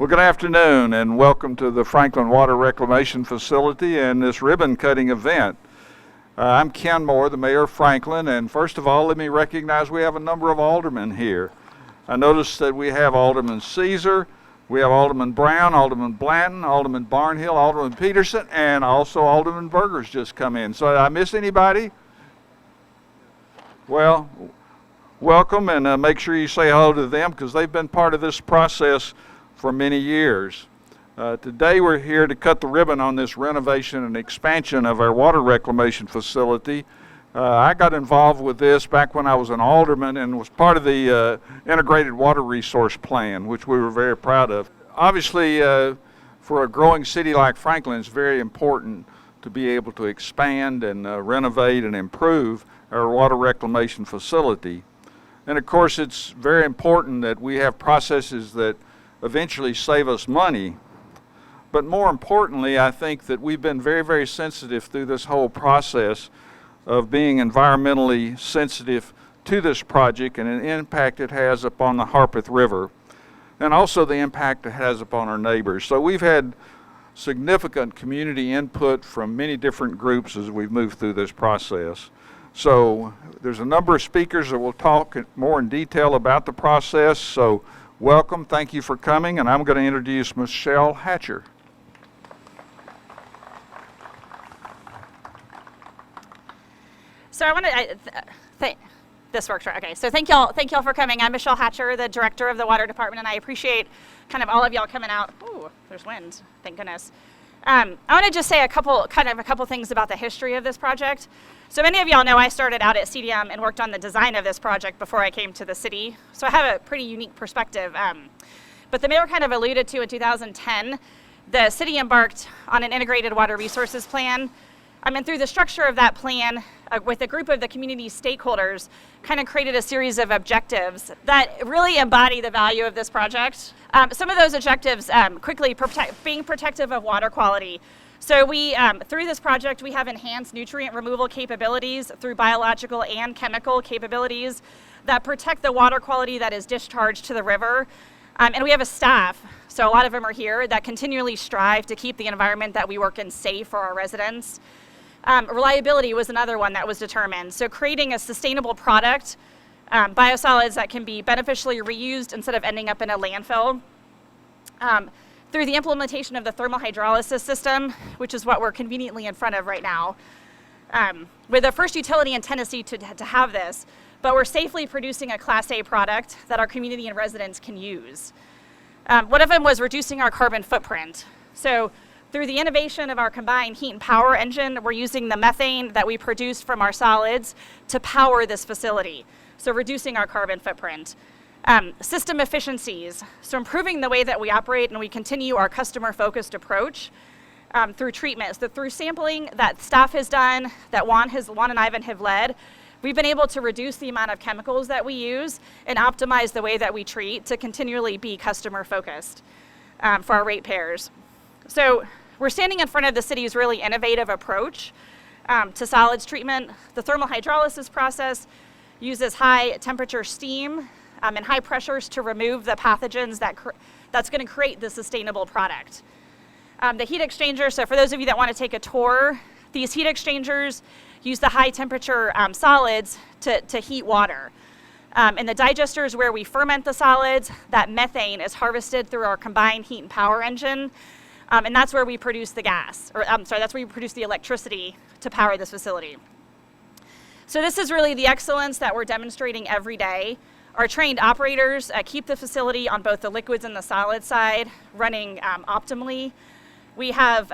Well, good afternoon and welcome to the Franklin Water Reclamation Facility and this ribbon cutting event. I'm Ken Moore, the Mayor of Franklin, and first of all, let me recognize we have a number of aldermen here. I noticed that we have Alderman Caesar, we have Alderman Brown, Alderman Blanton, Alderman Barnhill, Alderman Peterson, and also Alderman Berger's just come in. So did I miss anybody? Well, welcome, and make sure you say hello to them because they've been part of this process for many years. Today we're here to cut the ribbon on this renovation and expansion of our water reclamation facility. I got involved with this back when I was an alderman and was part of the integrated water resource plan, which we were very proud of. Obviously, for a growing city like Franklin, it's very important to be able to expand and renovate and improve our water reclamation facility. And of course, it's very important that we have processes that eventually save us money. But more importantly, I think that we've been very, very sensitive through this whole process of being environmentally sensitive to this project and an impact it has upon the Harpeth River and also the impact it has upon our neighbors. So we've had significant community input from many different groups as we've moved through this process. So there's a number of speakers that will talk more in detail about the process. So welcome, thank you for coming, and I'm going to introduce Michelle Hatcher. So I want to, this works right, okay. So thank y'all for coming. I'm Michelle Hatcher, the director of the water department, and I appreciate kind of all of y'all coming out. Ooh, there's wind, thank goodness. I want to just say a couple things about the history of this project. So many of y'all know I started out at CDM and worked on the design of this project before I came to the city. So I have a pretty unique perspective. But the mayor kind of alluded to in 2010, the city embarked on an integrated water resources plan. And through the structure of that plan, with a group of the community stakeholders, kind of created a series of objectives that really embody the value of this project. Some of those objectives, quickly, being protective of water quality. So we, through this project, we have enhanced nutrient removal capabilities through biological and chemical capabilities that protect the water quality that is discharged to the river. And we have a staff, so a lot of them are here, that continually strive to keep the environment that we work in safe for our residents. Reliability was another one that was determined. So creating a sustainable product, biosolids that can be beneficially reused instead of ending up in a landfill. Through the implementation of the thermal hydrolysis system, which is what we're conveniently in front of right now. We're the first utility in Tennessee to have this, but we're safely producing a Class A product that our community and residents can use. One of them was reducing our carbon footprint. So through the innovation of our combined heat and power engine, we're using the methane that we produce from our solids to power this facility, so reducing our carbon footprint. System efficiencies, so improving the way that we operate and we continue our customer-focused approach through treatment. So through sampling that staff has done, that Juan and Ivan have led, we've been able to reduce the amount of chemicals that we use and optimize the way that we treat to continually be customer-focused for our ratepayers. So we're standing in front of the city's really innovative approach to solids treatment. The thermal hydrolysis process uses high temperature steam and high pressures to remove the pathogens that's going to create the sustainable product. The heat exchanger, so for those of you that want to take a tour, these heat exchangers use the high temperature solids to heat water. And the digesters where we ferment the solids, that methane is harvested through our combined heat and power engine. And that's where we produce the gas, that's where we produce the electricity to power this facility. So this is really the excellence that we're demonstrating every day. Our trained operators keep the facility on both the liquids and the solid side running optimally. We have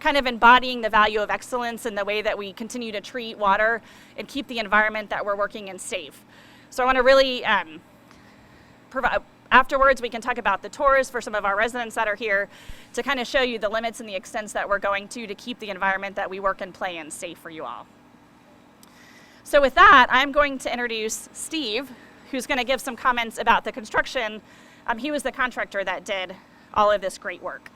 kind of embodying the value of excellence in the way that we continue to treat water and keep the environment that we're working in safe. So I want to really provide. Afterwards, we can talk about the tours for some of our residents that are here to kind of show you the limits and the extents that we're going to keep the environment that we work and play in safe for you all. So with that, I'm going to introduce Steve, who's going to give some comments about the construction. He was the contractor that did all of this great work.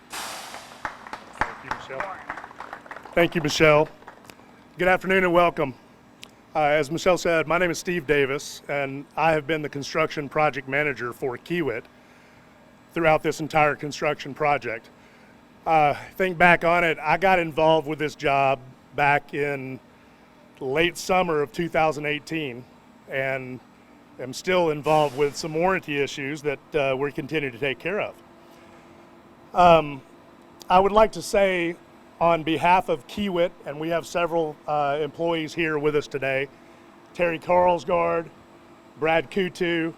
Thank you, Michelle. Thank you, Michelle. Good afternoon and welcome. As Michelle said, my name is Steve Davis, and I have been the construction project manager for Kiewit throughout this entire construction project. Think back on it, I got involved with this job back in late summer of 2018, and am still involved with some warranty issues that we continue to take care of. I would like to say, on behalf of Kiewit, and we have several employees here with us today, Terry Carlsgaard, Brad Kutu,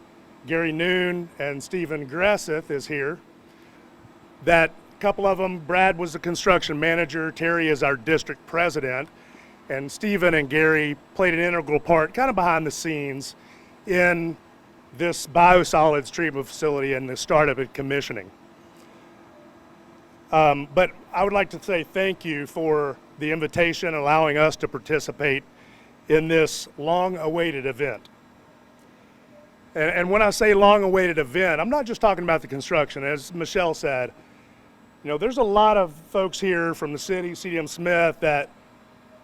Gary Noon, and Stephen Gresseth is here. That couple of them, Brad was the construction manager, Terry is our district president, and Stephen and Gary played an integral part kind of behind the scenes in this biosolids treatment facility and the start of it commissioning. But I would like to say thank you for the invitation, allowing us to participate in this long-awaited event. And when I say long-awaited event, I'm not just talking about the construction. As Michelle said, you know, there's a lot of folks here from the city, CDM Smith, that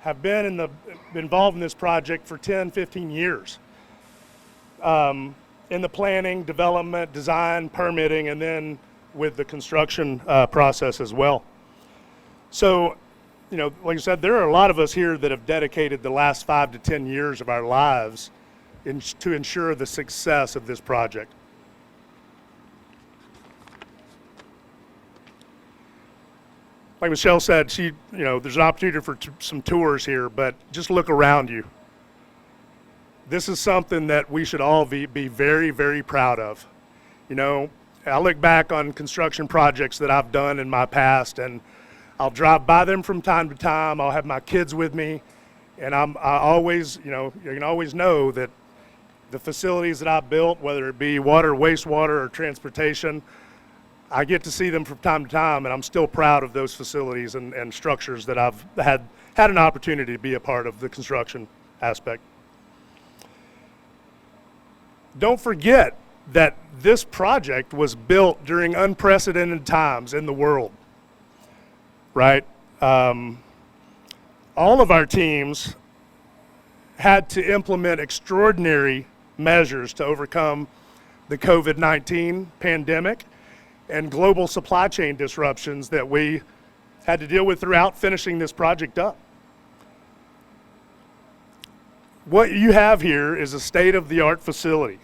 have been involved in this project for 10, 15 years. In the planning, development, design, permitting, and then with the construction process as well. So, you know, like I said, there are a lot of us here that have dedicated the last 5 to 10 years of our lives to ensure the success of this project. Like Michelle said, there's an opportunity for some tours here, but just look around you. This is something that we should all be very, very proud of. You know, I look back on construction projects that I've done in my past, and I'll drive by them from time to time. I'll have my kids with me, and I always, you can always know that the facilities that I've built, whether it be water, wastewater, or transportation, I get to see them from time to time, and I'm still proud of those facilities and structures that I've had an opportunity to be a part of the construction aspect. Don't forget that this project was built during unprecedented times in the world, right? All of our teams had to implement extraordinary measures to overcome the COVID-19 pandemic and global supply chain disruptions that we had to deal with throughout finishing this project up. What you have here is a state-of-the-art facility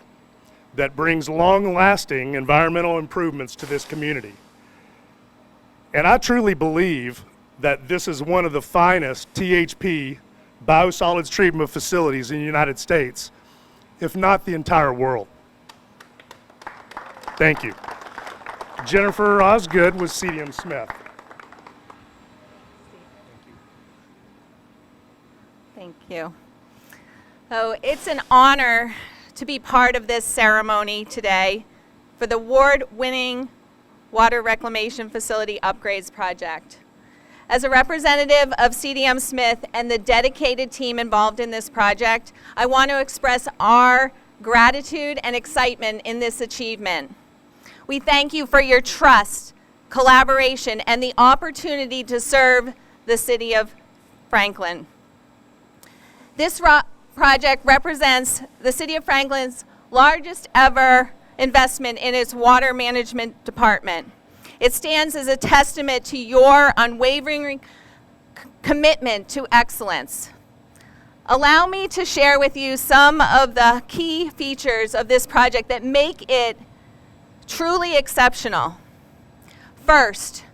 that brings long-lasting environmental improvements to this community. And I truly believe that this is one of the finest THP biosolids treatment facilities in the United States, if not the entire world. Thank you. Jennifer Osgood with CDM Smith. Thank you. So it's an honor to be part of this ceremony today for the award-winning Water Reclamation Facility Upgrades Project. As a representative of CDM Smith and the dedicated team involved in this project, I want to express our gratitude and excitement in this achievement. We thank you for your trust, collaboration, and the opportunity to serve the city of Franklin. This project represents the City of Franklin's largest ever investment in its water management department. It stands as a testament to your unwavering commitment to excellence. Allow me to share with you some of the key features of this project that make it truly exceptional. First,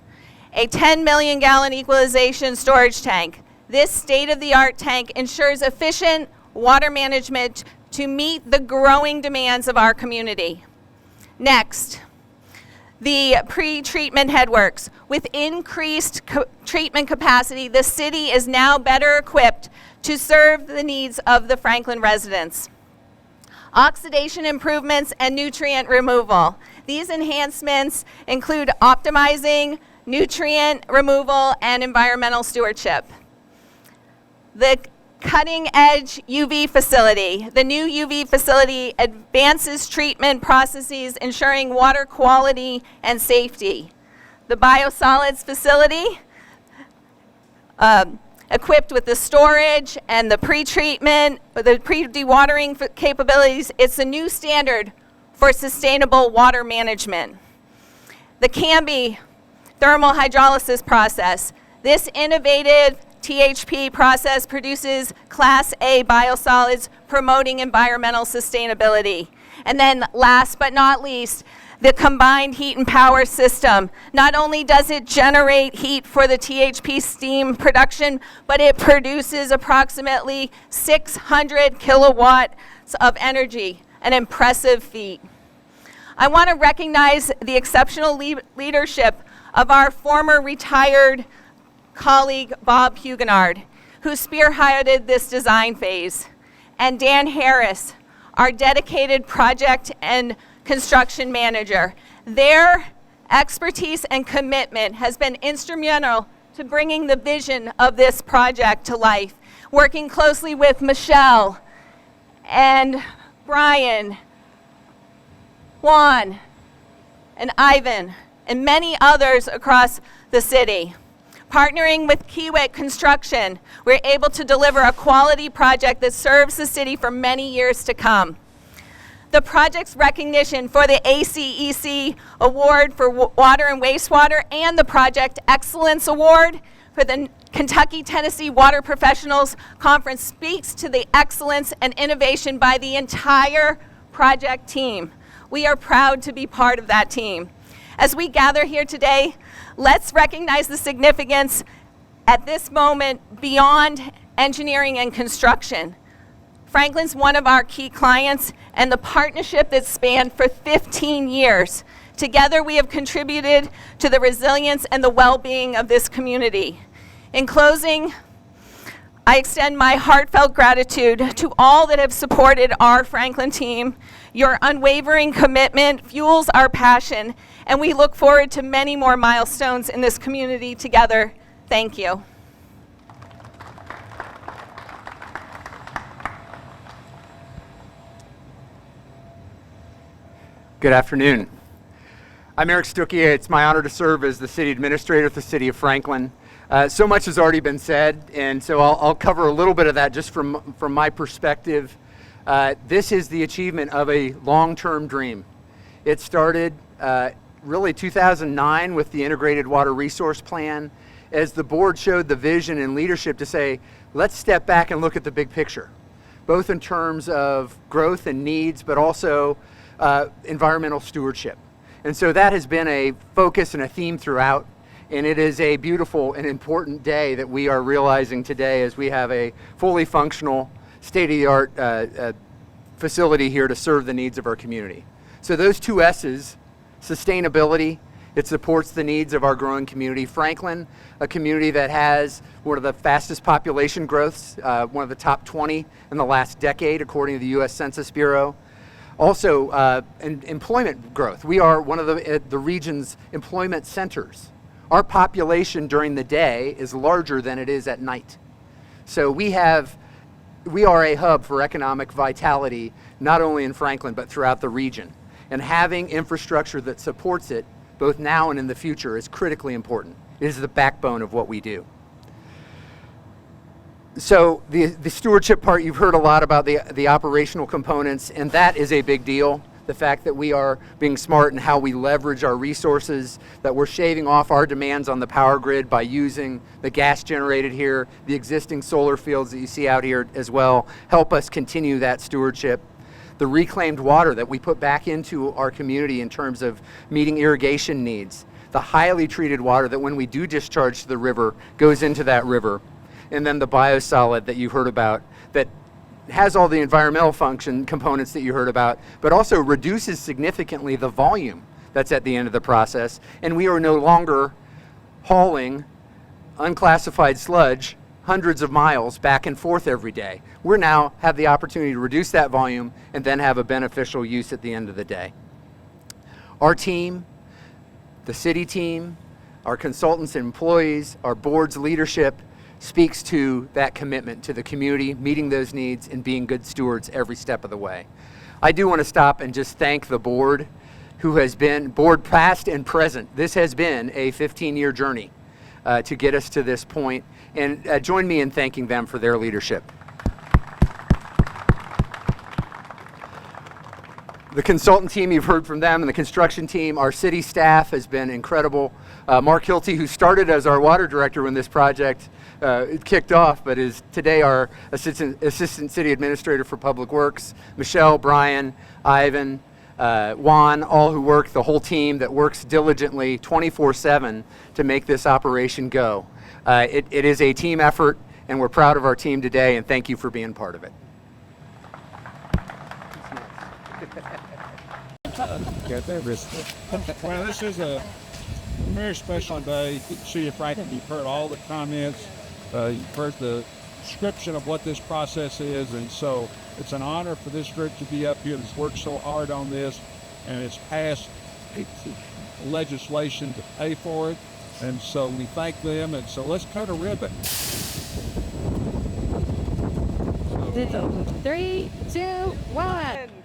a 10 million gallon equalization storage tank. This state-of-the-art tank ensures efficient water management to meet the growing demands of our community. Next, the pre-treatment headworks. With increased treatment capacity, the city is now better equipped to serve the needs of the Franklin residents. Oxidation improvements and nutrient removal. These enhancements include optimizing nutrient removal and environmental stewardship. The cutting-edge UV facility. The new UV facility advances treatment processes, ensuring water quality and safety. The biosolids facility. equipped with the storage and the pre-treatment, the pre-dewatering capabilities. It's a new standard for sustainable water management. The CAMBI thermal hydrolysis process. This innovative THP process produces Class A biosolids promoting environmental sustainability. And then last but not least, the combined heat and power system. Not only does it generate heat for the THP steam production, but it produces approximately 600 kilowatts of energy, an impressive feat. I want to recognize the exceptional leadership of our former retired colleague, Bob Huguenard, who spearheaded this design phase, and Dan Harris, our dedicated project and construction manager. Their expertise and commitment has been instrumental to bringing the vision of this project to life, working closely with Michelle and Brian, Juan, and Ivan, and many others across the city. Partnering with Kiewit Construction, we're able to deliver a quality project that serves the city for many years to come. The project's recognition for the ACEC Award for Water and Wastewater and the Project Excellence Award for the Kentucky-Tennessee Water Professionals Conference speaks to the excellence and innovation by the entire project team. We are proud to be part of that team. As we gather here today, let's recognize the significance at this moment beyond engineering and construction. Franklin's one of our key clients, and the partnership that spanned for 15 years. Together, we have contributed to the resilience and the well-being of this community. In closing, I extend my heartfelt gratitude to all that have supported our Franklin team. Your unwavering commitment fuels our passion, and we look forward to many more milestones in this community together. Thank you. Good afternoon. I'm Eric Stuckia. It's my honor to serve as the city administrator of the city of Franklin. So much has already been said, and so I'll cover a little bit of that just from my perspective. This is the achievement of a long-term dream. It started really 2009 with the Integrated Water Resource Plan, as the board showed the vision and leadership to say, let's step back and look at the big picture, both in terms of growth and needs, but also environmental stewardship. And so that has been a focus and a theme throughout, and it is a beautiful and important day that we are realizing today as we have a fully functional, state-of-the-art facility here to serve the needs of our community. So those two S's, sustainability, it supports the needs of our growing community. Franklin, a community that has one of the fastest population growths, one of the top 20 in the last decade, according to the U.S. Census Bureau. Also, employment growth. We are one of the region's employment centers. Our population during the day is larger than it is at night. So we are a hub for economic vitality, not only in Franklin, but throughout the region. And having infrastructure that supports it, both now and in the future, is critically important. It is the backbone of what we do. So the stewardship part, you've heard a lot about the operational components, and that is a big deal. The fact that we are being smart in how we leverage our resources, that we're shaving off our demands on the power grid by using the gas generated here, the existing solar fields that you see out here as well, help us continue that stewardship. The reclaimed water that we put back into our community in terms of meeting irrigation needs, the highly treated water that when we do discharge to the river goes into that river. And then the biosolid that you heard about that has all the environmental function components that you heard about, but also reduces significantly the volume that's at the end of the process. And we are no longer hauling unclassified sludge hundreds of miles back and forth every day. We now have the opportunity to reduce that volume and then have a beneficial use at the end of the day. Our team, the city team, our consultants and employees, our board's leadership, speaks to that commitment to the community, meeting those needs, and being good stewards every step of the way. I do want to stop and just thank the board, who has been, board past and present. This has been a 15-year journey. to get us to this point. And join me in thanking them for their leadership. The consultant team, you've heard from them, and the construction team, our city staff has been incredible. Mark Hilty, who started as our water director when this project kicked off, but is today our assistant city administrator for public works. Michelle, Brian, Ivan, Juan, all who work, the whole team that works diligently 24/7 to make this operation go. It is a team effort, and we're proud of our team today, and thank you for being part of it. Well, this is a very special day. City of Franklin, you've heard all the comments, you've heard the description of what this process is, and so it's an honor for this group to be up here that's worked so hard on this, and it's passed legislation to pay for it, and so we thank them, and so let's cut a ribbon. 3, 2, 1.